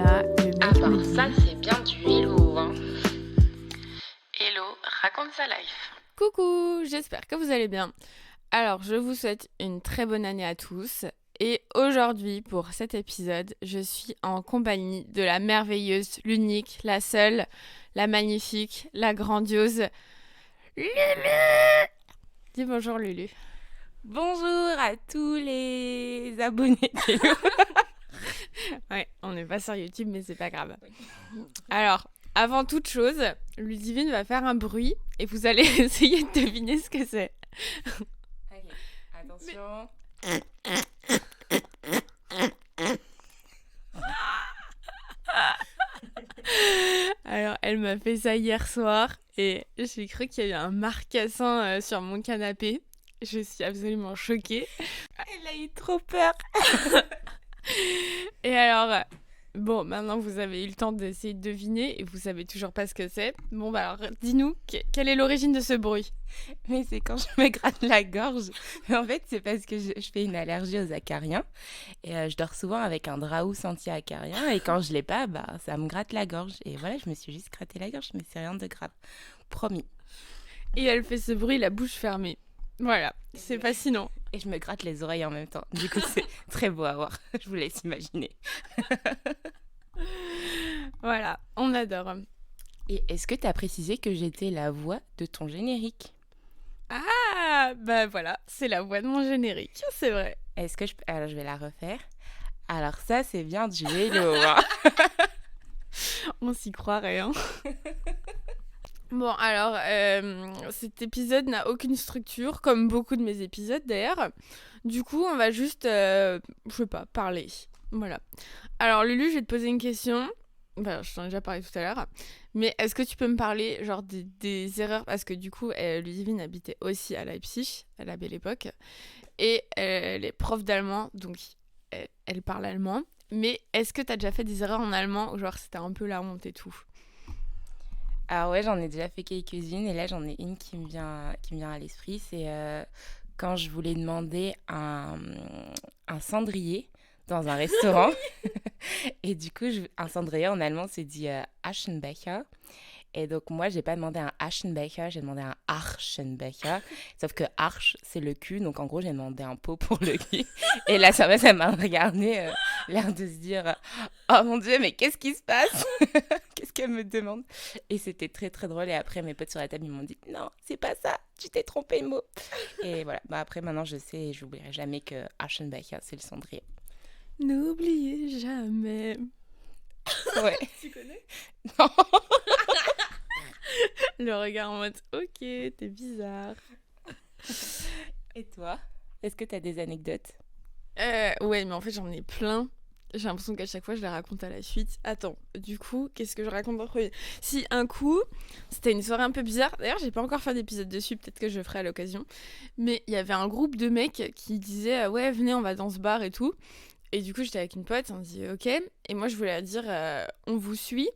là, le mec Ah bah me dit ça c'est bien du hello, hein. Hello, raconte sa life. coucou, j'espère que vous allez bien. Alors, je vous souhaite une très bonne année à tous. Et aujourd'hui, pour cet épisode, je suis en compagnie de la merveilleuse, l'unique, la seule, la magnifique, la grandiose Lulu. Dis bonjour Lulu. Bonjour à tous les abonnés d'Hello. Ouais, on n'est pas sur YouTube, mais c'est pas grave. Alors, avant toute chose, Ludivine va faire un bruit et vous allez essayer de deviner ce que c'est. Ok, attention. Alors, elle m'a fait ça hier soir et j'ai cru qu'il y a eu un marcassin sur mon canapé. Je suis absolument choquée. Elle a eu trop peur. Et alors, bon, maintenant vous avez eu le temps d'essayer de deviner et vous savez toujours pas ce que c'est. Bon, bah alors, dis-nous, quelle est l'origine de ce bruit? Mais c'est quand je me gratte la gorge. Mais en fait, c'est parce que je fais une allergie aux acariens. Et je dors souvent avec un draus anti-acarien. Et quand je l'ai pas, bah, ça me gratte la gorge. Et voilà, je me suis juste gratté la gorge. Mais c'est rien de grave. Promis. Et elle fait ce bruit, la bouche fermée. Voilà, c'est fascinant. Et je me gratte les oreilles en même temps. Du coup, c'est très beau à voir. Je vous laisse imaginer. Voilà, on adore. Et est-ce que tu as précisé que j'étais la voix de ton générique? Ah, bah voilà, c'est la voix de mon générique, c'est vrai. Est-ce que Alors, je vais la refaire. Alors ça, c'est bien du vélo. Hein. On s'y croirait, hein. Bon, alors, cet épisode n'a aucune structure, comme beaucoup de mes épisodes d'ailleurs. Du coup, on va juste, je sais pas, parler. Voilà. Alors, Lulu, je vais te poser une question. Enfin, je t'en ai déjà parlé tout à l'heure. Mais est-ce que tu peux me parler, genre, des erreurs? Parce que du coup, Ludivine habitait aussi à Leipzig, à la belle époque. Et elle est prof d'allemand, donc elle parle allemand. Mais est-ce que t'as déjà fait des erreurs en allemand, ou genre c'était un peu la honte et tout? Alors ouais, j'en ai déjà fait quelques-unes et là, j'en ai une qui me vient à l'esprit. C'est quand je voulais demander un cendrier dans un restaurant. Et du coup, un cendrier en allemand, c'est dit Aschenbecher. Et donc, moi, j'ai pas demandé un Aschenbecher, j'ai demandé un Arschenbecher. Sauf que Arsch, c'est le cul. Donc, en gros, j'ai demandé un pot pour le cul. Et la serveuse, elle m'a regardé, l'air de se dire oh mon Dieu, mais qu'est-ce qui se passe? Qu'est-ce qu'elle me demande? Et c'était très, très drôle. Et après, mes potes sur la table, ils m'ont dit non, c'est pas ça, tu t'es trompé le mot. Et voilà. Bah, après, maintenant, je sais et j'oublierai jamais que Aschenbecher, c'est le cendrier. N'oubliez jamais. Ouais. Tu connais? Non. Le regard en mode ok, t'es bizarre. Et toi? Est-ce que tu as des anecdotes? Ouais, mais en fait j'en ai plein. J'ai l'impression qu'à chaque fois je les raconte à la suite. Attends, du coup, qu'est-ce que je raconte en premier? Si, un coup, c'était une soirée un peu bizarre. D'ailleurs, j'ai pas encore fait d'épisode dessus, peut-être que je le ferai à l'occasion. Mais il y avait un groupe de mecs qui disaient ouais, venez, on va dans ce bar et tout. Et du coup, j'étais avec une pote, on dit ok. Et moi, je voulais leur dire on vous suit.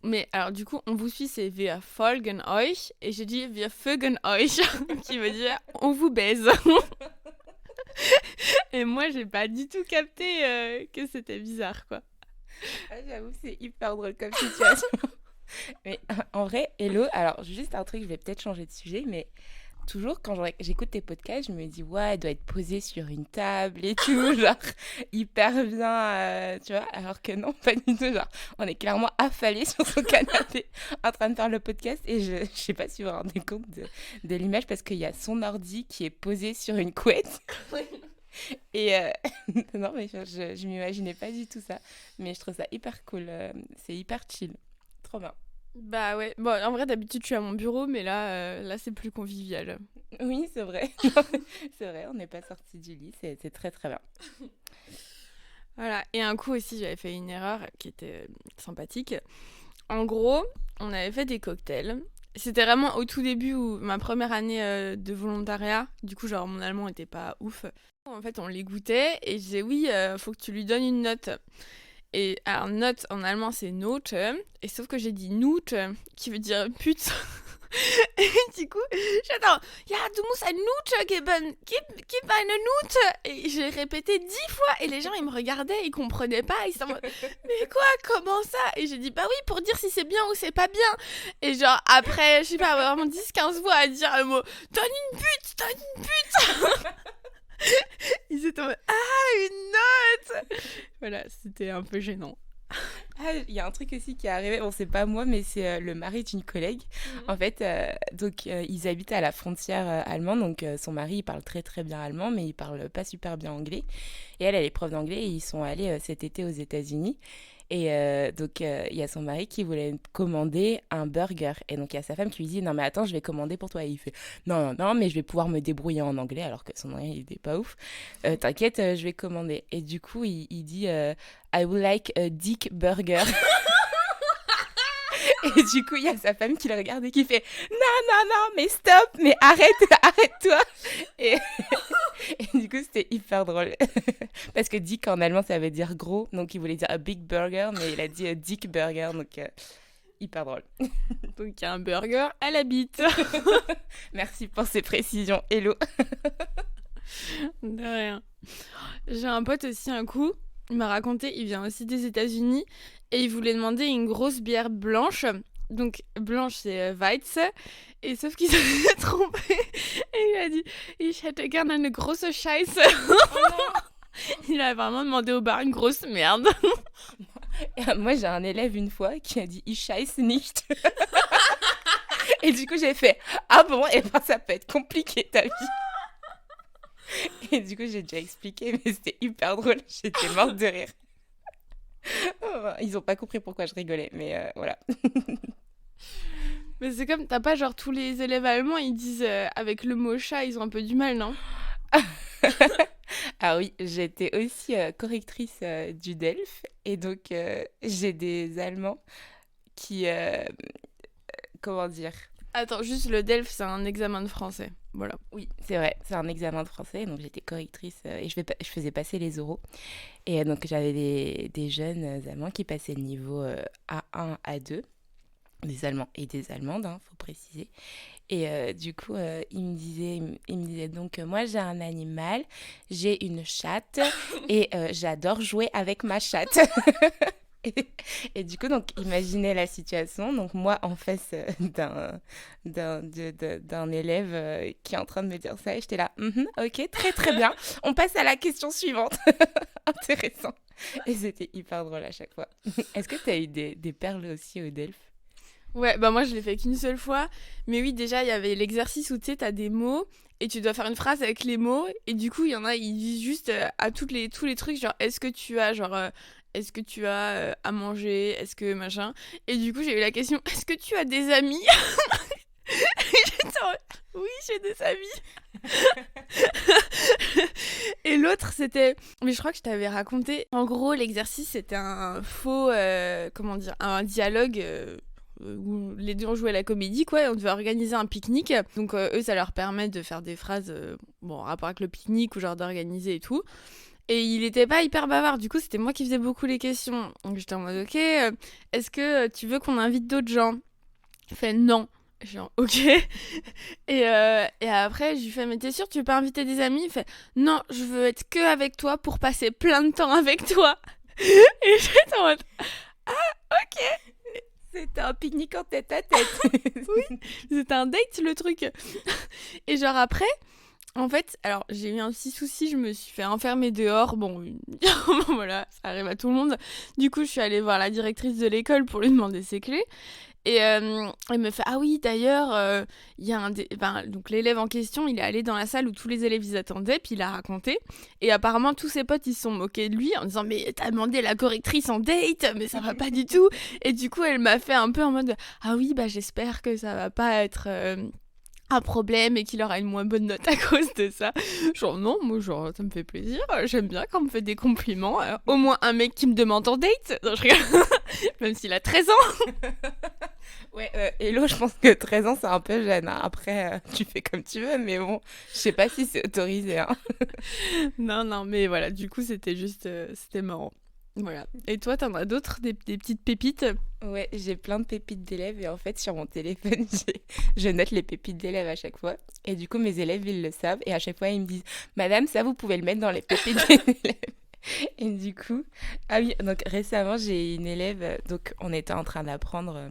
Mais alors, du coup, on vous suit, c'est wir folgen euch. Et j'ai dit wir folgen euch, qui veut dire on vous baise. Et moi, j'ai pas du tout capté que c'était bizarre, quoi. Ah, j'avoue, c'est hyper drôle comme situation. Mais en vrai, hello, alors juste un truc, je vais peut-être changer de sujet, mais toujours quand j'écoute tes podcasts, je me dis, ouais, elle doit être posée sur une table et tout, genre hyper bien, tu vois, alors que non, pas du tout, genre on est clairement affalés sur son canapé en train de faire le podcast et je sais pas si vous vous rendez compte de l'image parce qu'il y a son ordi qui est posé sur une couette. Et non, mais je m'imaginais pas du tout ça. Mais je trouve ça hyper cool. C'est hyper chill. Trop bien. Bah ouais, bon, en vrai, d'habitude, je suis à mon bureau, mais là c'est plus convivial. Oui, c'est vrai. C'est vrai, on n'est pas sorti du lit. C'est très, très bien. Voilà, et un coup aussi, j'avais fait une erreur qui était sympathique. En gros, on avait fait des cocktails. C'était vraiment au tout début, où ma première année de volontariat. Du coup, genre, mon allemand était pas ouf. En fait, on les goûtait et je disais oui, faut que tu lui donnes une note. Et alors, note en allemand, c'est Note. Et sauf que j'ai dit Note, qui veut dire pute. Et du coup, j'attends. Ja, du musst eine Note geben. Gib eine Note. Et j'ai répété 10 fois. Et les gens, ils me regardaient, ils comprenaient pas. Ils sont en mode, mais quoi, comment ça? Et j'ai dit, bah oui, pour dire si c'est bien ou c'est pas bien. Et genre, après, je sais pas, vraiment 10-15 fois à dire le mot, donne une pute. Ils étaient en mode, ah, une note. Voilà, c'était un peu gênant. Ah, il y a un truc aussi qui est arrivé, bon c'est pas moi mais c'est le mari d'une collègue. En fait, ils habitent à la frontière allemande, donc son mari il parle très très bien allemand mais il parle pas super bien anglais. Et elle est prof d'anglais et ils sont allés cet été aux États-Unis. Et il y a son mari qui voulait commander un burger. Et donc il y a sa femme qui lui dit non mais attends, je vais commander pour toi. Et il fait non mais je vais pouvoir me débrouiller en anglais, alors que son mari il était pas ouf. T'inquiète, je vais commander. Et du coup il dit I would like a dick burger. Et du coup, il y a sa femme qui le regarde et qui fait non, mais stop, mais arrête-toi. Et, et du coup, c'était hyper drôle. Parce que dick en allemand, ça veut dire gros. Donc, il voulait dire a big burger, mais il a dit dick burger. Donc, hyper drôle. Donc, il y a un burger à la bite. Merci pour ces précisions. Hello. De rien. J'ai un pote aussi, un coup, il m'a raconté, il vient aussi des États-Unis et il voulait demander une grosse bière blanche. Donc, blanche, c'est Weiz. Et sauf qu'il s'est trompé. Et il a dit, ich hätte gerne eine große Scheiße. Il a vraiment demandé au bar une grosse merde. Moi, j'ai un élève une fois qui a dit ich scheiße nicht. Et du coup, j'ai fait ah bon, et ben ça peut être compliqué ta vie. Et du coup, j'ai déjà expliqué, mais c'était hyper drôle. J'étais morte de rire. Ils ont pas compris pourquoi je rigolais, mais voilà. Mais c'est comme, t'as pas genre tous les élèves allemands, ils disent avec le mot chat, ils ont un peu du mal, non? Ah oui, j'étais aussi correctrice du DELF. Et donc, j'ai des Allemands qui... comment dire? Attends, juste le DELF, c'est un examen de français. Voilà. Oui, c'est vrai, c'est un examen de français. Donc, j'étais correctrice et je faisais passer les oraux. Et donc, j'avais des jeunes Allemands qui passaient le niveau A1, A2. Des Allemands et des Allemandes, faut préciser. Et du coup, il me disait donc, moi j'ai un animal, j'ai une chatte et j'adore jouer avec ma chatte. Et du coup, donc, imaginez la situation. Donc, moi, en face d'un élève qui est en train de me dire ça, et j'étais là, ok, très très bien. On passe à la question suivante. Intéressant. Et c'était hyper drôle à chaque fois. Est-ce que tu as eu des perles aussi au DELF? Ouais, bah moi je l'ai fait qu'une seule fois. Mais oui, déjà, il y avait l'exercice où tu sais, t'as des mots et tu dois faire une phrase avec les mots. Et du coup, il y en a, ils disent juste à tous les trucs, genre, est-ce que tu as, est-ce que tu as à manger, est-ce que machin. Et du coup, j'ai eu la question, est-ce que tu as des amis? Et j'étais en mode, oui, j'ai des amis. Et l'autre, c'était, mais je crois que je t'avais raconté. En gros, l'exercice, c'était un faux, comment dire, un dialogue. Où les deux ont joué à la comédie, quoi, et on devait organiser un pique-nique. Donc eux, ça leur permet de faire des phrases en rapport avec le pique-nique ou genre d'organiser et tout. Et il était pas hyper bavard, du coup c'était moi qui faisais beaucoup les questions. Donc j'étais en mode ok, est-ce que tu veux qu'on invite d'autres gens? Il fait non. Je suis en ok. Et après je lui fais mais t'es sûr tu veux pas inviter des amis? Il fait non, je veux être que avec toi pour passer plein de temps avec toi. Et j'étais en mode ah ok. C'était un pique-nique en tête à tête. Oui, c'était un date le truc. Et genre après, en fait, alors j'ai eu un petit souci, je me suis fait enfermer dehors. Bon, voilà, ça arrive à tout le monde. Du coup, je suis allée voir la directrice de l'école pour lui demander ses clés. Et elle me fait ah oui d'ailleurs il y a donc l'élève en question il est allé dans la salle où tous les élèves ils attendaient puis il a raconté et apparemment tous ses potes ils se sont moqués de lui en disant mais t'as demandé la correctrice en date mais ça va pas du tout. Et du coup elle m'a fait un peu en mode ah oui bah j'espère que ça va pas être un problème et qu'il aura une moins bonne note à cause de ça. Genre non, moi genre ça me fait plaisir, j'aime bien quand on me fait des compliments, au moins un mec qui me demande en date. Non, je rigole. Même s'il a 13 ans. Ouais, Hello, je pense que 13 ans c'est un peu jeune, hein. Après tu fais comme tu veux, mais bon, je sais pas si c'est autorisé, hein. Non, mais voilà, du coup c'était juste, c'était marrant. Voilà. Et toi, t'en as d'autres, des petites pépites? Ouais, j'ai plein de pépites d'élèves et en fait, sur mon téléphone, je note les pépites d'élèves à chaque fois. Et du coup, mes élèves, ils le savent. Et à chaque fois, ils me disent, Madame, ça, vous pouvez le mettre dans les pépites des élèves. Et du coup, ah oui, donc récemment, j'ai une élève, donc on était en train d'apprendre,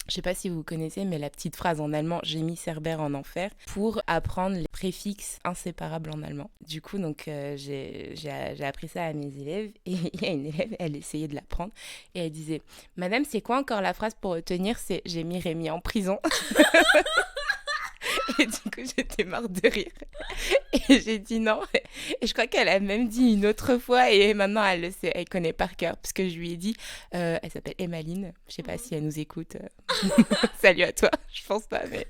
je sais pas si vous connaissez, mais la petite phrase en allemand, j'ai mis Cerbère en enfer, pour apprendre les préfixes inséparables en allemand. Du coup, donc j'ai appris ça à mes élèves, et il y a une élève, elle essayait de l'apprendre, et elle disait, Madame, c'est quoi encore la phrase pour retenir? C'est j'ai mis Rémi en prison. Et du coup, j'étais morte de rire. Et j'ai dit non. Et je crois qu'elle a même dit une autre fois. Et maintenant, elle le sait. Elle connaît par cœur. Parce que je lui ai dit... elle s'appelle Emmaline. Je sais pas si elle nous écoute. Salut à toi. Je pense pas, mais...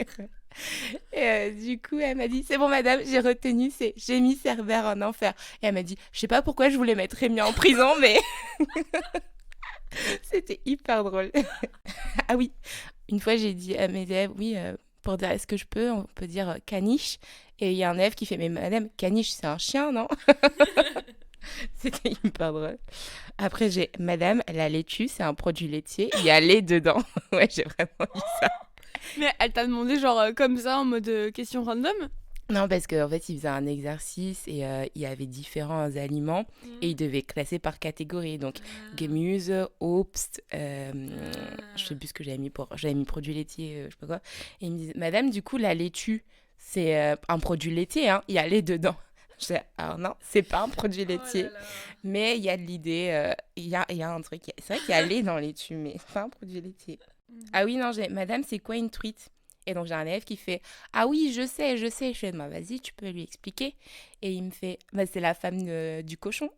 Et du coup, elle m'a dit, c'est bon, madame, j'ai retenu, c'est j'ai mis Cerbère en enfer. Et elle m'a dit, je sais pas pourquoi je voulais mettre Rémi en prison, mais... C'était hyper drôle. Ah oui, une fois, j'ai dit à mes élèves, oui... pour dire est-ce que je peux, on peut dire caniche. Et il y a un élève qui fait mais madame, caniche c'est un chien, non? C'était hyper drôle. Après j'ai madame, la laitue c'est un produit laitier, il y a lait dedans. Ouais, j'ai vraiment dit ça. Mais elle t'a demandé genre comme ça en mode question random? Non, parce qu'en fait, il faisait un exercice et il y avait différents aliments et il devait classer par catégorie. Donc, Gemüse, Obst, je sais plus ce que j'avais mis j'avais mis produit laitier, je sais pas quoi. Et il me disait, madame, du coup, la laitue, c'est un produit laitier, hein, il y a lait dedans. Je disais, alors non, c'est pas un produit laitier, mais il y a de l'idée, il y a un truc. C'est vrai qu'il y a lait dans la laitue, mais c'est pas un produit laitier. Ah oui, non, madame, c'est quoi une truite? Et donc, j'ai un élève qui fait « Ah oui, je sais. » Je fais « Vas-y, tu peux lui expliquer. » Et il me fait « C'est la femme du cochon. »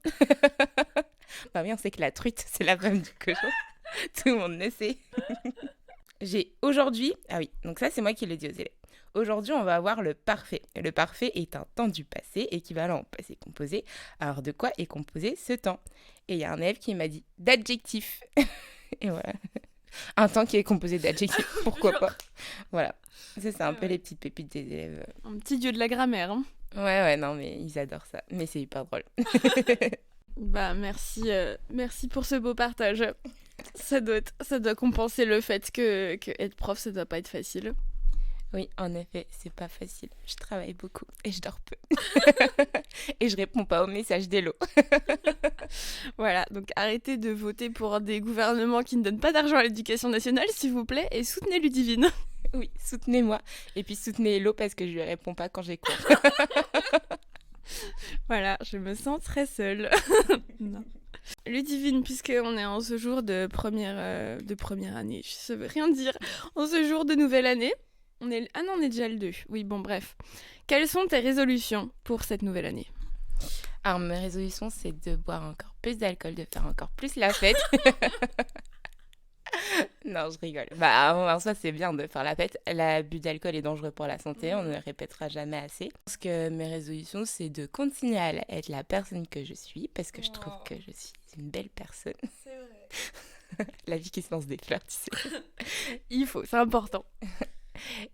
Bah oui, on sait que la truite, c'est la femme du cochon. Tout le monde le sait. J'ai aujourd'hui... Ah oui, donc ça, c'est moi qui le dis aux élèves. Aujourd'hui, on va voir le parfait. Le parfait est un temps du passé, équivalent au passé composé. Alors, de quoi est composé ce temps? Et il y a un élève qui m'a dit « D'adjectifs. » Et voilà. Un temps qui est composé d'adjectifs, pourquoi pas. Voilà. Ça, c'est un peu les petites pépites des élèves. Un petit dieu de la grammaire, hein. Ouais, non, mais ils adorent ça. Mais c'est hyper drôle. Bah, merci pour ce beau partage. Ça doit compenser le fait que être prof, ça doit pas être facile. Oui, en effet, c'est pas facile. Je travaille beaucoup et je dors peu. Et je réponds pas aux messages d'Hello. Voilà, donc arrêtez de voter pour des gouvernements qui ne donnent pas d'argent à l'éducation nationale, s'il vous plaît, et soutenez Ludivine. Oui, soutenez-moi. Et puis soutenez Hello parce que je lui réponds pas quand j'ai cours. Voilà, je me sens très seule. Non. Ludivine, puisqu'on est en ce jour de première année, ça veut rien dire, en ce jour de nouvelle année, Ah non, on est déjà le 2. Oui, bon, bref. Quelles sont tes résolutions pour cette nouvelle année? Alors, mes résolutions, c'est de boire encore plus d'alcool, de faire encore plus la fête. Non, je rigole. Bah, en soi, c'est bien de faire la fête. L'abus d'alcool est dangereux pour la santé, on ne le répétera jamais assez. Parce que mes résolutions, c'est de continuer à être la personne que je suis, parce que je trouve que je suis une belle personne. C'est vrai. La vie qui se lance des fleurs, tu sais. Il faut, c'est important.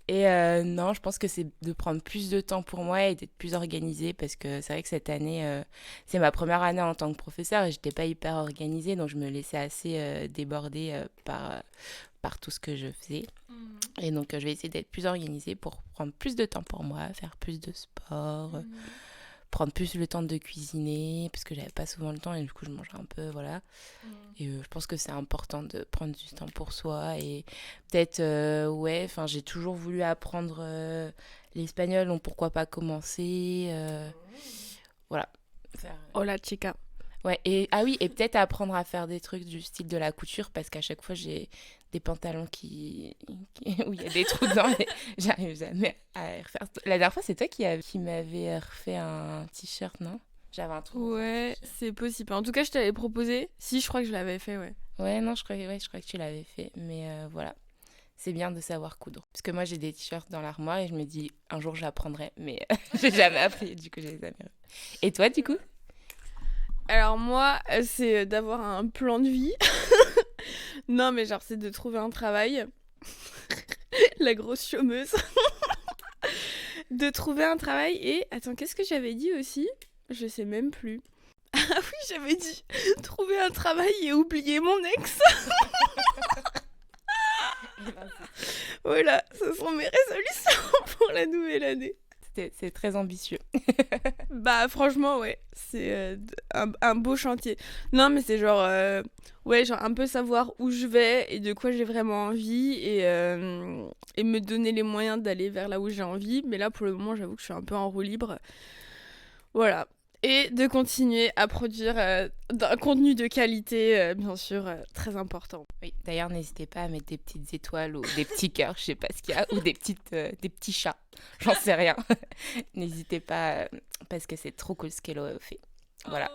Et non, je pense que c'est de prendre plus de temps pour moi et d'être plus organisée parce que c'est vrai que cette année, c'est ma première année en tant que professeur et j'étais pas hyper organisée, donc je me laissais assez déborder par tout ce que je faisais. Et donc, je vais essayer d'être plus organisée pour prendre plus de temps pour moi, faire plus de sport, prendre plus le temps de cuisiner parce que j'avais pas souvent le temps et du coup, je mangeais un peu, voilà. Et je pense que c'est important de prendre du temps pour soi et peut-être, j'ai toujours voulu apprendre l'espagnol, donc pourquoi pas commencer, voilà. Hola, chica. Ouais, et peut-être apprendre à faire des trucs du style de la couture parce qu'à chaque fois j'ai des pantalons où il y a des trous dedans et j'arrive jamais à refaire. La dernière fois, c'est toi qui m'avais refait un t-shirt, non? J'avais un trou. Ouais, c'est possible. En tout cas, je t'avais proposé. Si, je crois que je l'avais fait, ouais. Ouais, non, je crois que tu l'avais fait, mais voilà. C'est bien de savoir coudre. Parce que moi, j'ai des t-shirts dans l'armoire et je me dis, un jour, j'apprendrai, mais j'ai jamais appris, du coup, je les ai jamais refait. Et toi, du coup? Alors moi, c'est d'avoir un plan de vie. Non, mais genre, c'est de trouver un travail. La grosse chômeuse. De trouver un travail et... Attends, qu'est-ce que j'avais dit aussi? Je sais même plus. Ah oui, j'avais dit trouver un travail et oublier mon ex. Voilà, ce sont mes résolutions pour la nouvelle année. C'est très ambitieux. Bah franchement ouais, c'est un beau chantier. Non mais c'est genre ouais, genre un peu savoir où je vais et de quoi j'ai vraiment envie et me donner les moyens d'aller vers là où j'ai envie. Mais là pour le moment j'avoue que je suis un peu en roue libre. Voilà. Et de continuer à produire un contenu de qualité, bien sûr, très important. Oui, d'ailleurs, n'hésitez pas à mettre des petites étoiles ou des petits cœurs, je sais pas ce qu'il y a, ou des petits chats, j'en sais rien. N'hésitez pas, parce que c'est trop cool ce qu'Elo fait. Voilà.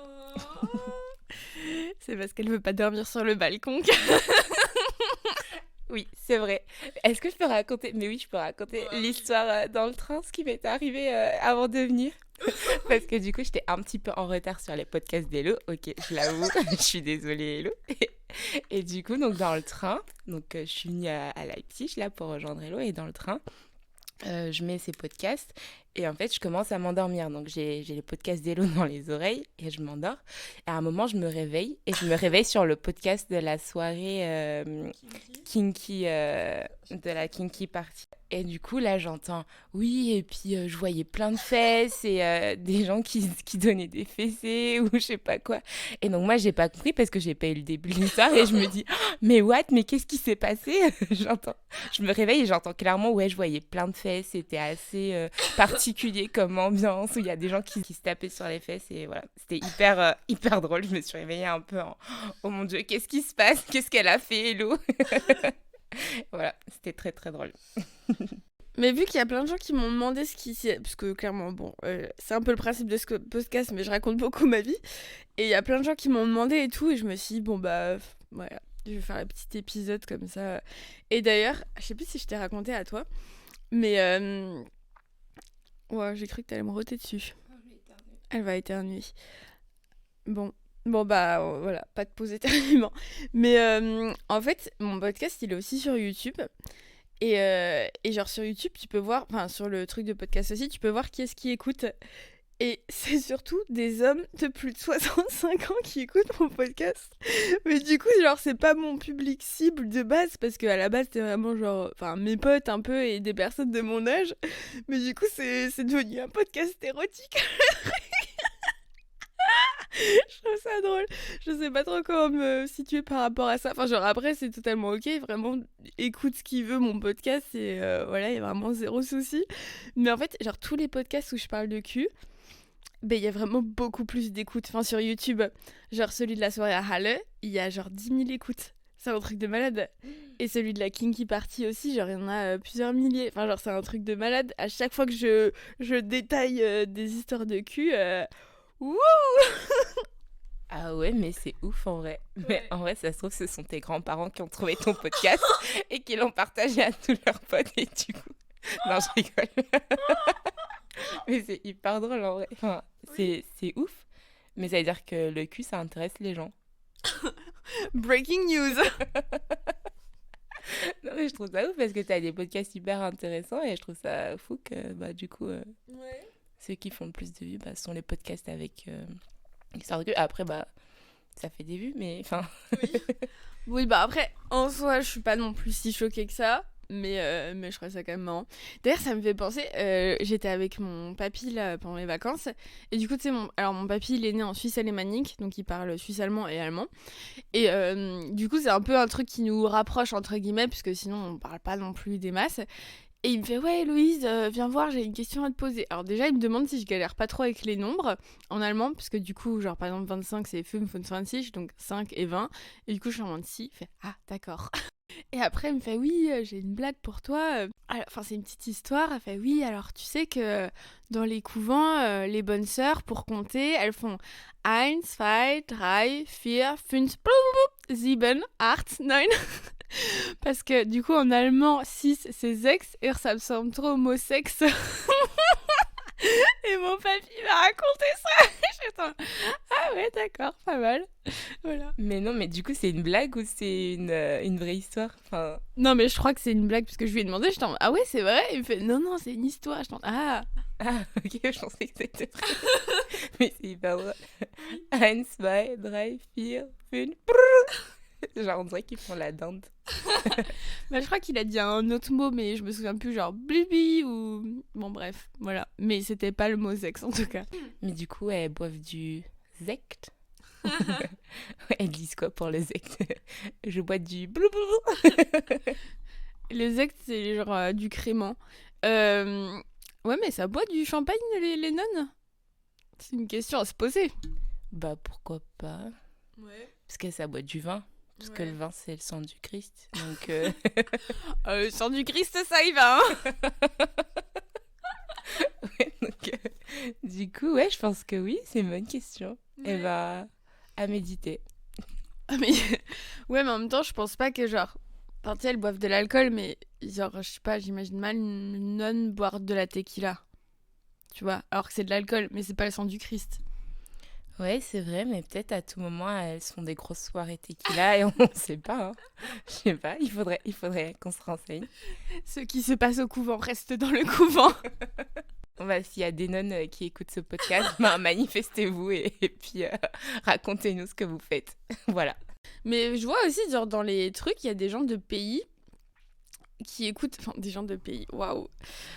Oh. C'est parce qu'elle veut pas dormir sur le balcon. Oui, c'est vrai. Est-ce que je peux raconter? Mais oui, je peux raconter l'histoire dans le train, ce qui m'est arrivé avant de venir. Parce que du coup, j'étais un petit peu en retard sur les podcasts d'Elo. Ok, je l'avoue, je suis désolée, Elo. Et du coup, donc dans le train, donc je suis venue à Leipzig là pour rejoindre Elo et dans le train, je mets ces podcasts et en fait, je commence à m'endormir. Donc j'ai les podcasts d'Elo dans les oreilles et je m'endors. Et à un moment, je me réveille et je me réveille sur le podcast de la soirée kinky, de la kinky party. Et du coup, là, j'entends oui, et puis je voyais plein de fesses et des gens qui donnaient des fessées ou je sais pas quoi. Et donc, moi, j'ai pas compris parce que j'ai pas eu le début de l'histoire et je me dis, oh, mais what, mais qu'est-ce qui s'est passé? Je me réveille et j'entends clairement, ouais, je voyais plein de fesses. C'était assez particulier comme ambiance où il y a des gens qui se tapaient sur les fesses et voilà. C'était hyper drôle. Je me suis réveillée un peu en, oh mon Dieu, qu'est-ce qui se passe? Qu'est-ce qu'elle a fait, Elo? Voilà, c'était très très drôle. Mais vu qu'il y a plein de gens qui m'ont demandé ce qui s'est... Parce que clairement, bon, c'est un peu le principe de ce podcast, mais je raconte beaucoup ma vie. Et il y a plein de gens qui m'ont demandé et tout, et je me suis dit, bon bah, voilà, je vais faire un petit épisode comme ça. Et d'ailleurs, je sais plus si je t'ai raconté à toi, mais... Ouais, j'ai cru que t'allais me roter dessus. Elle va éternuer. Bon bah voilà, pas de pause éternuement. Mais en fait, mon podcast, il est aussi sur YouTube. Et genre sur YouTube, tu peux voir, enfin sur le truc de podcast aussi, tu peux voir qui est-ce qui écoute. Et c'est surtout des hommes de plus de 65 ans qui écoutent mon podcast. Mais du coup, genre, c'est pas mon public cible de base, parce qu'à la base, c'est vraiment genre, enfin, mes potes un peu et des personnes de mon âge. Mais du coup, c'est devenu un podcast érotique. Je trouve ça drôle. Je sais pas trop comment me situer par rapport à ça. Enfin, genre, après, c'est totalement ok. Vraiment, écoute ce qu'il veut, mon podcast. Et voilà, il y a vraiment zéro souci. Mais en fait, genre, tous les podcasts où je parle de cul, ben, il y a vraiment beaucoup plus d'écoutes. Enfin, sur YouTube, genre celui de la soirée à Halle, il y a genre 10 000 écoutes. C'est un truc de malade. Et celui de la Kinky Party aussi, genre, il y en a plusieurs milliers. Enfin, genre, c'est un truc de malade. À chaque fois que je détaille des histoires de cul, wouh! Ah ouais, mais c'est ouf en vrai. Ouais. Mais en vrai, ça se trouve, ce sont tes grands-parents qui ont trouvé ton podcast et qui l'ont partagé à tous leurs potes et du coup... Non, je rigole. Mais c'est hyper drôle en vrai. Enfin, c'est ouf. Mais ça veut dire que le cul, ça intéresse les gens. Breaking news. Non mais je trouve ça ouf parce que t'as des podcasts hyper intéressants et je trouve ça fou que bah du coup ceux qui font le plus de vues sont les podcasts avec histoire de cul. Après bah ça fait des vues mais enfin oui bah après en soi je suis pas non plus si choquée que ça. Mais je trouve ça quand même marrant. D'ailleurs, ça me fait penser, j'étais avec mon papy là, pendant les vacances. Et du coup, tu sais, mon papy, il est né en Suisse alémanique, donc il parle suisse allemand et allemand. Et du coup, c'est un peu un truc qui nous rapproche, entre guillemets, puisque sinon, on parle pas non plus des masses. Et il me fait, ouais, Héloïse, viens voir, j'ai une question à te poser. Alors déjà, il me demande si je galère pas trop avec les nombres en allemand, parce que du coup, genre, par exemple, 25, c'est 25, donc 5 et 20. Et du coup, je suis en mode si, il fait, ah, d'accord. Et après, elle me fait oui, j'ai une blague pour toi. Enfin, c'est une petite histoire. Elle fait oui, alors tu sais que dans les couvents, les bonnes sœurs, pour compter, elles font 1, 2, 3, 4, 5, 7, 8, 9. Parce que du coup, en allemand, 6, c'est sexe, et ça me semble trop homo sexe. Et mon papy m'a raconté ça. J'étais ah ouais, d'accord, pas mal. Voilà. Mais non, mais du coup, c'est une blague ou c'est une vraie histoire enfin... Non, mais je crois que c'est une blague parce que je lui ai demandé. Je ah ouais, c'est vrai. Il me fait non, c'est une histoire. Je ok, je pensais que c'était vrai. Mais c'est hyper drôle. 1, 2, 3, 4, 5. Genre, on dirait qu'ils font la dinde. Bah, je crois qu'il a dit un autre mot, mais je me souviens plus, genre blibi ou... Bon, bref, voilà. Mais c'était pas le mot sexe, en tout cas. Mais du coup, elles boivent du zect. Elles disent quoi pour le zect? Je bois du blou. Le zect, c'est genre du crément. Ouais, mais ça boit du champagne, les nonnes? C'est une question à se poser. Bah, pourquoi pas? Ouais. Parce que ça boit du vin. Parce que le vin, c'est le sang du Christ. Donc, le sang du Christ, ça y va, hein. ouais, donc, du coup, ouais, je pense que oui, c'est une bonne question. Ouais. Et bah, à méditer. Ah, mais... ouais, mais en même temps, je pense pas que genre... Enfin, tu sais, elles boivent de l'alcool, mais genre, je sais pas, j'imagine mal une nonne boire de la tequila. Tu vois, alors que c'est de l'alcool, mais c'est pas le sang du Christ. Ouais, c'est vrai, mais peut-être à tout moment, elles font des grosses soirées tequila et on sait pas. Hein. Je sais pas, il faudrait qu'on se renseigne. Ce qui se passe au couvent reste dans le couvent. Bah, s'il y a des nonnes qui écoutent ce podcast, bah, manifestez-vous et puis racontez-nous ce que vous faites. Voilà. Mais je vois aussi, genre, dans les trucs, il y a des gens de pays qui écoutent... Enfin, des gens de pays, waouh.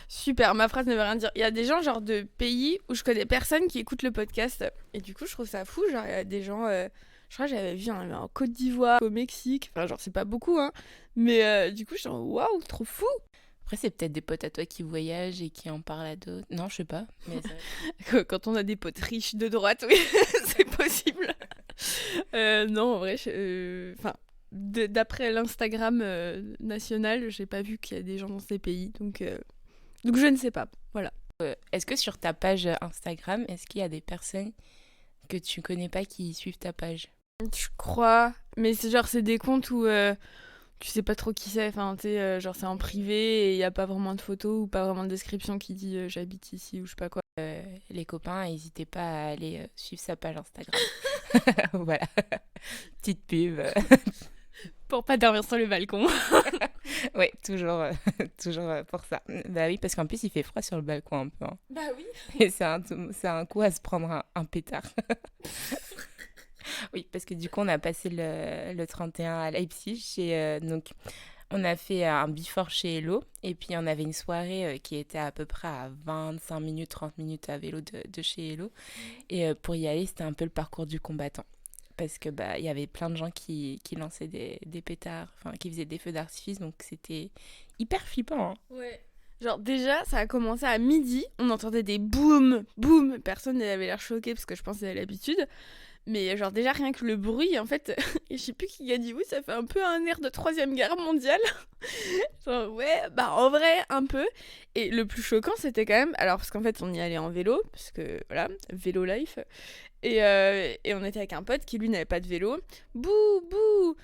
Super, ma phrase ne veut rien dire. Il y a des gens, genre, de pays où je connais personne qui écoute le podcast. Et du coup, je trouve ça fou. Genre, il y a des gens... je crois que j'avais vu en Côte d'Ivoire, au Mexique. Enfin, genre, c'est pas beaucoup, hein. Mais du coup, je suis genre, waouh, trop fou. Après, c'est peut-être des potes à toi qui voyagent et qui en parlent à d'autres. Non, je sais pas. Mais c'est vrai. Quand on a des potes riches de droite, oui, c'est possible. Non, en vrai, enfin, d'après l'Instagram national, j'ai pas vu qu'il y a des gens dans ces pays, donc je ne sais pas. Voilà. Est-ce que sur ta page Instagram, est-ce qu'il y a des personnes que tu connais pas qui suivent ta page? Je crois, mais c'est genre c'est des comptes où tu sais pas trop qui c'est. Enfin, tu sais, genre c'est en privé et il y a pas vraiment de photos ou pas vraiment de description qui dit j'habite ici ou je sais pas quoi. Les copains, n'hésitez pas à aller suivre sa page Instagram. Voilà. Petite pub. Pour pas dormir sur le balcon. Ouais, toujours pour ça. Bah oui, parce qu'en plus, il fait froid sur le balcon un peu. Hein. Bah oui. Et c'est un coup à se prendre un pétard. Oui, parce que du coup, on a passé le 31 à Leipzig. Et donc, on a fait un before chez Hello. Et puis, on avait une soirée qui était à peu près à 25 minutes, 30 minutes à vélo de chez Hello. Et pour y aller, c'était un peu le parcours du combattant. Parce que bah il y avait plein de gens qui lançaient des pétards, enfin qui faisaient des feux d'artifice, donc c'était hyper flippant. Hein. Ouais. Genre déjà, ça a commencé à midi, on entendait des boum, boum, personne n'avait l'air choqué parce que je pensais à l'habitude. Mais genre déjà rien que le bruit, en fait, je sais plus qui a dit oui, ça fait un peu un air de 3e guerre mondiale. Genre ouais, bah en vrai, un peu. Et le plus choquant, c'était quand même, alors parce qu'en fait on y allait en vélo, parce que voilà, vélo life. Et on était avec un pote qui lui n'avait pas de vélo. Bouh, bouh.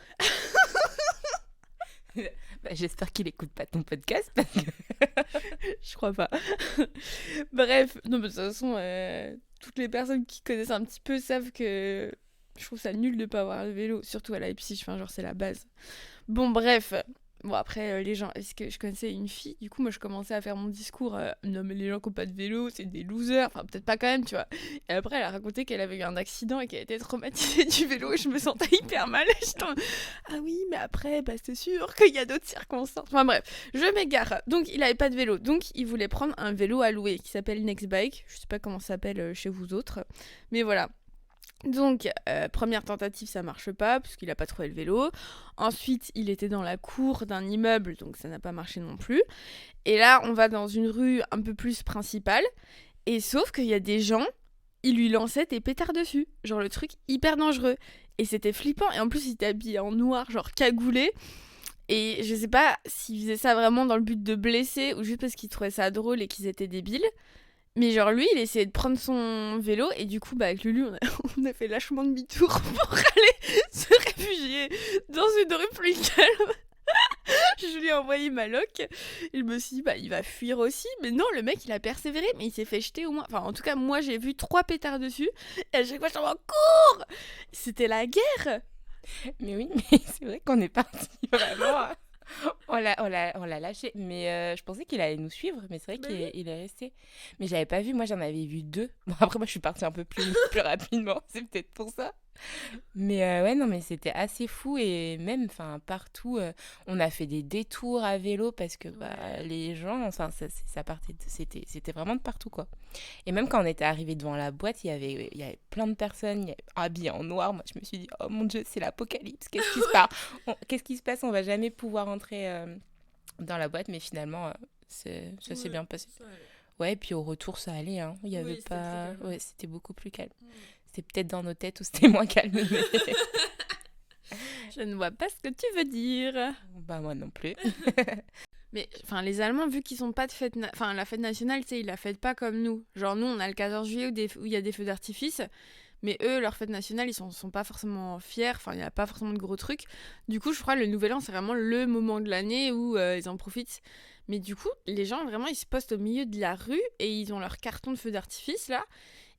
Bah, j'espère qu'il écoute pas ton podcast. Parce que... Je crois pas. Bref, non, mais de toute façon, toutes les personnes qui connaissent un petit peu savent que je trouve ça nul de pas avoir le vélo, surtout à Leipzig, enfin, genre c'est la base. Bon, bref. Bon, après, les gens, est-ce que je connaissais une fille, du coup, moi je commençais à faire mon discours, non, mais les gens qui n'ont pas de vélo, c'est des losers, enfin, peut-être pas quand même, tu vois. Et après, elle a raconté qu'elle avait eu un accident et qu'elle était traumatisée du vélo, et je me sentais hyper mal. J'étais en... Ah oui, mais après, bah, c'est sûr qu'il y a d'autres circonstances. Enfin, bref, je m'égare. Donc, il avait pas de vélo, donc il voulait prendre un vélo à louer qui s'appelle Nextbike. Je sais pas comment ça s'appelle chez vous autres, mais voilà. Donc, première tentative, ça marche pas, puisqu'il a pas trouvé le vélo. Ensuite, il était dans la cour d'un immeuble, donc ça n'a pas marché non plus. Et là, on va dans une rue un peu plus principale, et sauf qu'il y a des gens, ils lui lançaient des pétards dessus. Genre le truc hyper dangereux. Et c'était flippant, et en plus, il était habillé en noir, genre cagoulé. Et je sais pas s'il faisait ça vraiment dans le but de blesser, ou juste parce qu'il trouvait ça drôle et qu'ils étaient débiles. Mais genre lui, il essayait de prendre son vélo et du coup, bah avec Lulu, on a fait lâchement demi-tour pour aller se réfugier dans une rue plus calme. Je lui ai envoyé ma loc. Et je me suis dit, bah il va fuir aussi. Mais non, le mec, il a persévéré, mais il s'est fait jeter au moins... Enfin, en tout cas, moi, j'ai vu 3 pétards dessus. Et à chaque fois, je suis en cours. C'était la guerre. Mais oui, mais c'est vrai qu'on est parti vraiment On l'a lâché. Mais je pensais qu'il allait nous suivre. Mais c'est vrai Bah qu'il oui. il est resté. Mais j'avais pas vu. Moi, j'en avais vu 2. Bon, après, moi, je suis partie un peu plus rapidement. C'est peut-être pour ça. Mais ouais, non, mais c'était assez fou. Et même, enfin, partout, on a fait des détours à vélo parce que Ouais. les gens, enfin, ça partait, c'était vraiment de partout, quoi. Et même quand on était arrivé devant la boîte, il y avait plein de personnes habillées en noir. Moi, je me suis dit, oh mon Dieu, c'est l'apocalypse. Qu'est-ce qui se passe? On va jamais pouvoir entrer dans la boîte. Mais finalement, ça s'est Ouais, bien passé. ça allait. Ouais, et puis au retour, ça allait, hein. Il y avait Oui, c'était très pas... calme. Ouais, c'était beaucoup plus calme. C'était peut-être dans nos têtes où c'était moins calme. Mais... Je ne vois pas ce que tu veux dire. bah, moi non plus. Mais enfin, les Allemands, vu qu'ils ont pas de fête, enfin la fête nationale, tu sais, ils la fêtent pas comme nous. Genre nous, on a le 14 juillet où il y a des feux d'artifice, mais eux, leur fête nationale, ils sont pas forcément fiers. Enfin, il y a pas forcément de gros trucs. Du coup, je crois le Nouvel An, c'est vraiment le moment de l'année où ils en profitent. Mais du coup, les gens vraiment, ils se postent au milieu de la rue et ils ont leur carton de feux d'artifice là.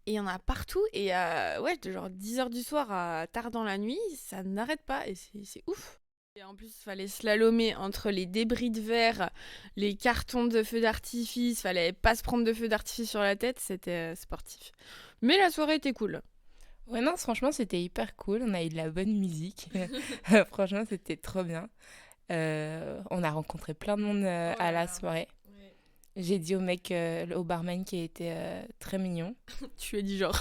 Et il y en a partout. Et ouais, de genre 10h du soir à tard dans la nuit, ça n'arrête pas. Et c'est ouf. Et en plus, il fallait slalomer entre les débris de verre, les cartons de feux d'artifice. Fallait pas se prendre de feux d'artifice sur la tête. C'était sportif. Mais la soirée était cool. Ouais, non, franchement, c'était hyper cool. On a eu de la bonne musique. Franchement, c'était trop bien. On a rencontré plein de monde à la soirée. J'ai dit au mec, au barman qui était très mignon. Tu lui as dit genre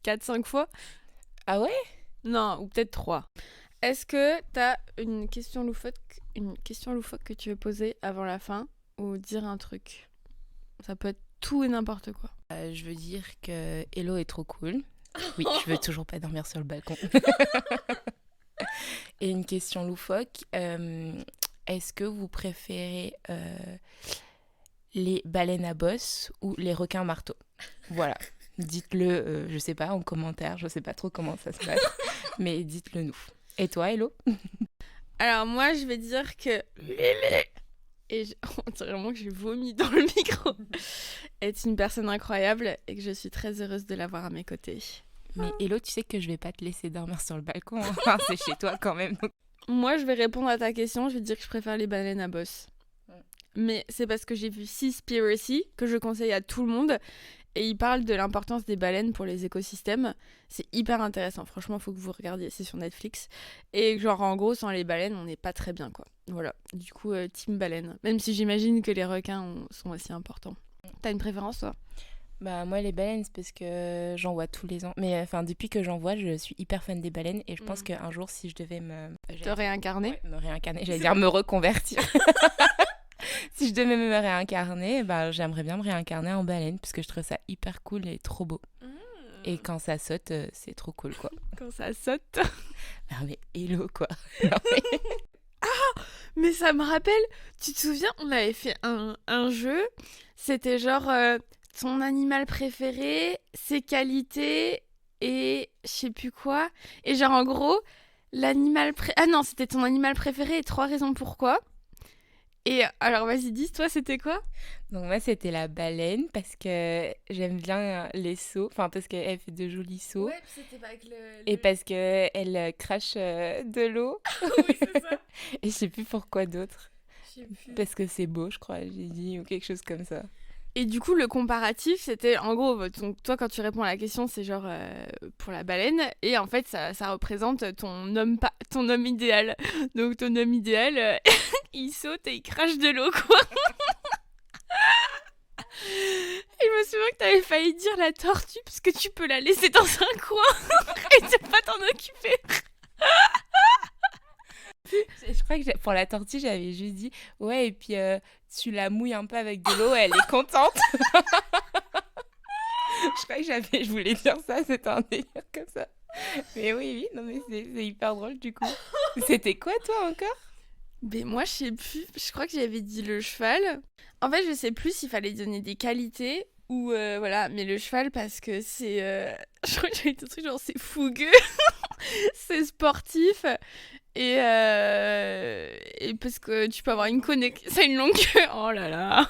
4-5 fois. Ah ouais? Non, ou peut-être 3. Est-ce que t'as une question loufoque que tu veux poser avant la fin ou dire un truc? Ça peut être tout et n'importe quoi. Je veux dire que Hello est trop cool. Oui, je veux toujours pas dormir sur le balcon. Et une question loufoque. Est-ce que vous préférez les baleines à bosse ou les requins marteaux? Voilà. Dites-le, je sais pas, en commentaire. Je sais pas trop comment ça se passe. Mais dites-le nous. Et toi, Hello? Alors moi, je vais dire que et on dirait vraiment que j'ai vomi dans le micro, est une personne incroyable et que je suis très heureuse de l'avoir à mes côtés. Mais Hello, tu sais que je vais pas te laisser dormir sur le balcon. Hein. Enfin, c'est chez toi quand même. Donc... Moi, je vais répondre à ta question, je vais dire que je préfère les baleines à bosse. Mais c'est parce que j'ai vu Seaspiracy, que je conseille à tout le monde, et il parle de l'importance des baleines pour les écosystèmes. C'est hyper intéressant, franchement, il faut que vous regardiez, c'est sur Netflix. Et genre, en gros, sans les baleines, on n'est pas très bien, quoi. Voilà, du coup, team baleine. Même si j'imagine que les requins sont aussi importants. T'as une préférence, toi? Bah moi les baleines c'est parce que j'en vois tous les ans. Mais enfin depuis que j'en vois je suis hyper fan des baleines et je pense qu'un jour si je devais Te réincarner? me réincarner, j'allais dire me reconvertir. Si je devais me réincarner, bah j'aimerais bien me réincarner en baleine parce que je trouve ça hyper cool et trop beau. Et quand ça saute, c'est trop cool quoi. Quand ça saute. Ah mais hello quoi. Mais ça me rappelle, tu te souviens, on avait fait un jeu, c'était genre ton animal préféré, ses qualités et je sais plus quoi. Et genre en gros, ah non, c'était ton animal préféré et 3 raisons pourquoi. Et alors vas-y, dis, toi c'était quoi? Donc moi c'était la baleine parce que j'aime bien les sauts, enfin parce qu'elle fait de jolis sauts. Ouais, puis c'était pas avec Et parce qu'elle crache de l'eau. Oui, c'est ça. Et je sais plus pourquoi d'autre. Je sais plus. Parce que c'est beau, je crois, j'ai dit, ou quelque chose comme ça. Et du coup, le comparatif, c'était en gros, donc, toi, quand tu réponds à la question, c'est genre pour la baleine. Et en fait, ça représente ton homme idéal. Donc, ton homme idéal, il saute et il crache de l'eau, quoi. Et je me souviens que t'avais failli dire la tortue, parce que tu peux la laisser dans un coin et ne pas t'en occuper. Je crois que pour la tortue, j'avais juste dit, ouais, et puis tu la mouilles un peu avec de l'eau, elle est contente. Je crois que je voulais dire ça, c'était un délire comme ça. Mais oui, non, mais c'est hyper drôle du coup. C'était quoi toi encore? Mais moi, je sais plus. Je crois que j'avais dit le cheval. En fait, je sais plus s'il fallait donner des qualités ou voilà. Mais le cheval, parce que c'est. Je crois que j'avais dit un truc genre c'est fougueux, c'est sportif et parce que tu peux avoir une connexion. C'est une longue queue. Oh là là.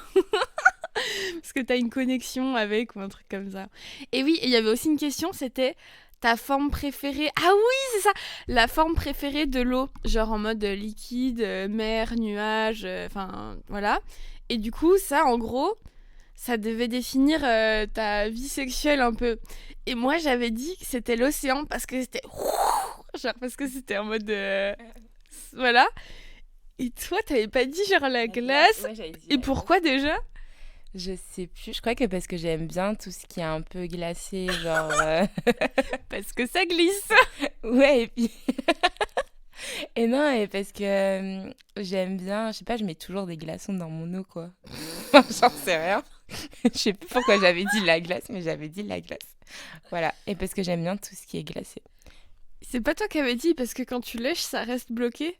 Parce que t'as une connexion avec ou un truc comme ça. Et oui, il y avait aussi une question, c'était ta forme préférée. Ah oui, c'est ça. La forme préférée de l'eau. Genre en mode liquide, mer, nuage, enfin voilà. Et du coup, ça, en gros, ça devait définir ta vie sexuelle un peu. Et moi, j'avais dit que c'était l'océan parce que c'était... Genre parce que c'était en mode... Voilà. Et toi, t'avais pas dit genre la glace. Ouais, j'avais dit Et la pourquoi déjà? Je sais plus, je crois que parce que j'aime bien tout ce qui est un peu glacé, genre... Parce que ça glisse. Ouais, et puis... Et non, et parce que j'aime bien, je sais pas, je mets toujours des glaçons dans mon eau, quoi. J'en sais rien. Je sais plus pourquoi j'avais dit la glace, mais j'avais dit la glace. Voilà, et parce que j'aime bien tout ce qui est glacé. C'est pas toi qui avais dit parce que quand tu lèches, ça reste bloqué?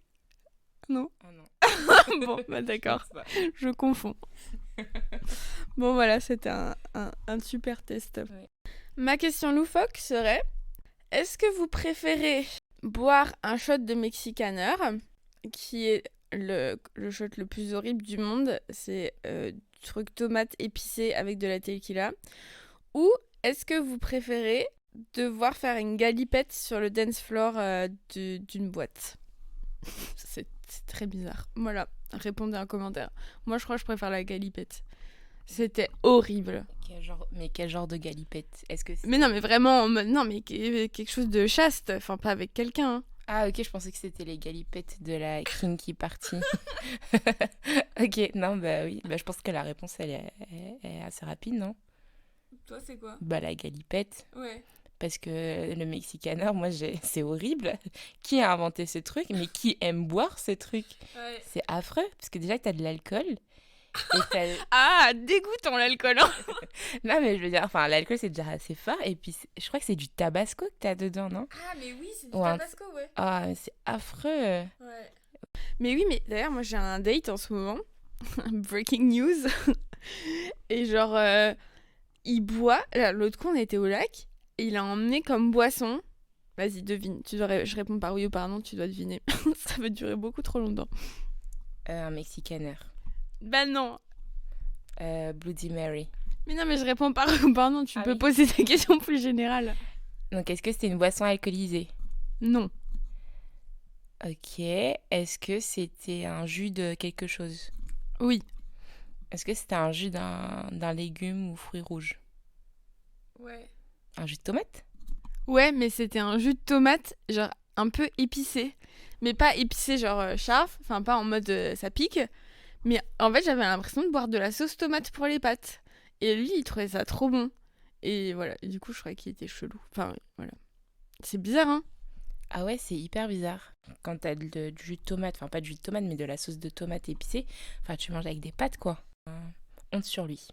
Non? Ah non. Bon, bah d'accord, Je pense pas. je confonds. Bon voilà, c'était un super test. Ouais. Ma question loufoque serait, est-ce que vous préférez boire un shot de Mexicaner, qui est le shot le plus horrible du monde, c'est truc tomate épicé avec de la tequila, ou est-ce que vous préférez devoir faire une galipette sur le dance floor d'une boîte? C'est très bizarre. Voilà, répondez en commentaire. Moi, je crois que je préfère la galipette. C'était horrible. Quel genre de galipette? Est-ce que c'est... Mais non, mais vraiment, non, mais quelque chose de chaste. Enfin, pas avec quelqu'un. Hein. Ah ok, je pensais que c'était les galipettes de la kinky party. Ok, non, bah oui, bah, je pense que la réponse, elle est assez rapide, non? Toi, c'est quoi? Bah la galipette. Ouais. Parce que le Mexicaner, moi, c'est horrible. Qui a inventé ce truc? Mais qui aime boire ces trucs? Ouais. C'est affreux, parce que déjà, t'as de l'alcool. Et t'as... Ah, dégoûtant l'alcool. Hein. Non, mais je veux dire, enfin, l'alcool, c'est déjà assez fort. Et puis, je crois que c'est du tabasco que t'as dedans, non? Ah, mais oui, c'est du Ouais. tabasco, ouais. Ah, mais c'est affreux. Ouais. Mais oui, mais d'ailleurs, moi, j'ai un date en ce moment. Breaking news. Et genre, il boit. Là, l'autre coup, on était au lac. Et il a emmené comme boisson. Vas-y, devine. Je réponds par oui ou par non, tu dois deviner. Ça va durer beaucoup trop longtemps. Un Mexicaner. Bah non. Bloody Mary. Mais non, mais je réponds par oui ou par non. Tu Ah peux oui. poser des questions plus générales. Donc, est-ce que c'était une boisson alcoolisée? Non. Ok. Est-ce que c'était un jus de quelque chose? Oui. Est-ce que c'était un jus d'un légume ou fruit rouge? Ouais. Un jus de tomate? Ouais, mais c'était un jus de tomate, genre un peu épicé. Mais pas épicé, genre sharp. Enfin, pas en mode ça pique. Mais en fait, j'avais l'impression de boire de la sauce tomate pour les pâtes. Et lui, il trouvait ça trop bon. Et voilà. Et du coup, je croyais qu'il était chelou. Enfin, voilà. C'est bizarre, hein? Ah ouais, c'est hyper bizarre. Quand t'as du jus de tomate, enfin pas du jus de tomate, mais de la sauce de tomate épicée, enfin tu manges avec des pâtes, quoi. Honte sur lui.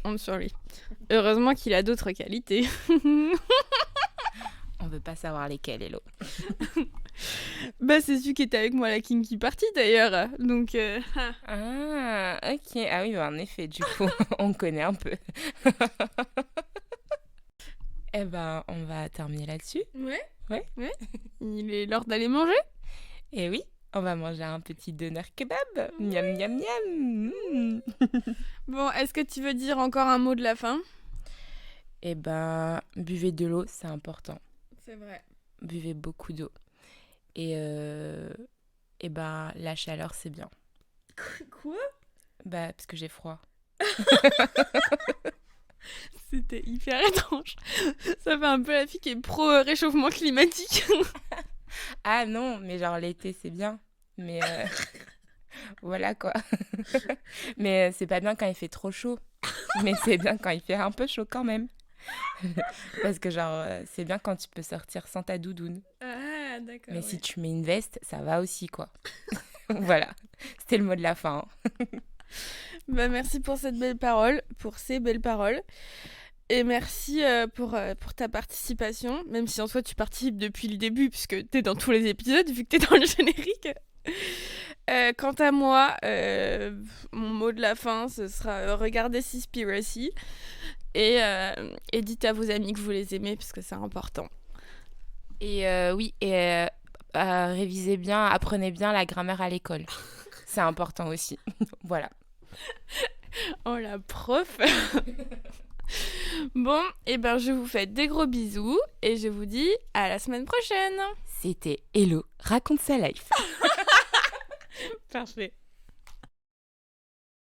Honte sur lui. Heureusement qu'il a d'autres qualités. On veut pas savoir lesquelles, Hello. Bah, c'est celui qui était avec moi à la Kinky Party d'ailleurs. Donc, Ah, ok. Ah oui, bah, en effet, du coup, on connaît un peu. Eh ben, on va terminer là-dessus. Ouais. Ouais. Il est l'heure d'aller manger. Et oui, on va manger un petit doner kebab. Miam, miam, miam. Mm. Bon, est-ce que tu veux dire encore un mot de la fin? Eh ben, buvez de l'eau, c'est important. C'est vrai. Buvez beaucoup d'eau. Et ben, la chaleur, c'est bien. Quoi? Bah, parce que j'ai froid. C'était hyper étrange. Ça fait un peu la fille qui est pro réchauffement climatique. Ah non, mais genre l'été, c'est bien. Mais voilà quoi. Mais c'est pas bien quand il fait trop chaud. Mais c'est bien quand il fait un peu chaud quand même. Parce que genre, c'est bien quand tu peux sortir sans ta doudoune. Ah, d'accord. Mais si tu mets une veste, ça va aussi quoi. Voilà, c'était le mot de la fin. Hein. Bah, merci pour cette belle parole, pour ces belles paroles. Et merci pour ta participation, même si en soi tu participes depuis le début, puisque t'es dans tous les épisodes, vu que t'es dans le générique. Quant à moi, mon mot de la fin, ce sera regardez Seaspiracy et dites à vos amis que vous les aimez, parce que c'est important. Et oui, et révisez bien, apprenez bien la grammaire à l'école. C'est important aussi. Voilà. Oh la prof. Bon, et ben je vous fais des gros bisous et je vous dis à la semaine prochaine. C'était Hello, raconte sa life. Parfait.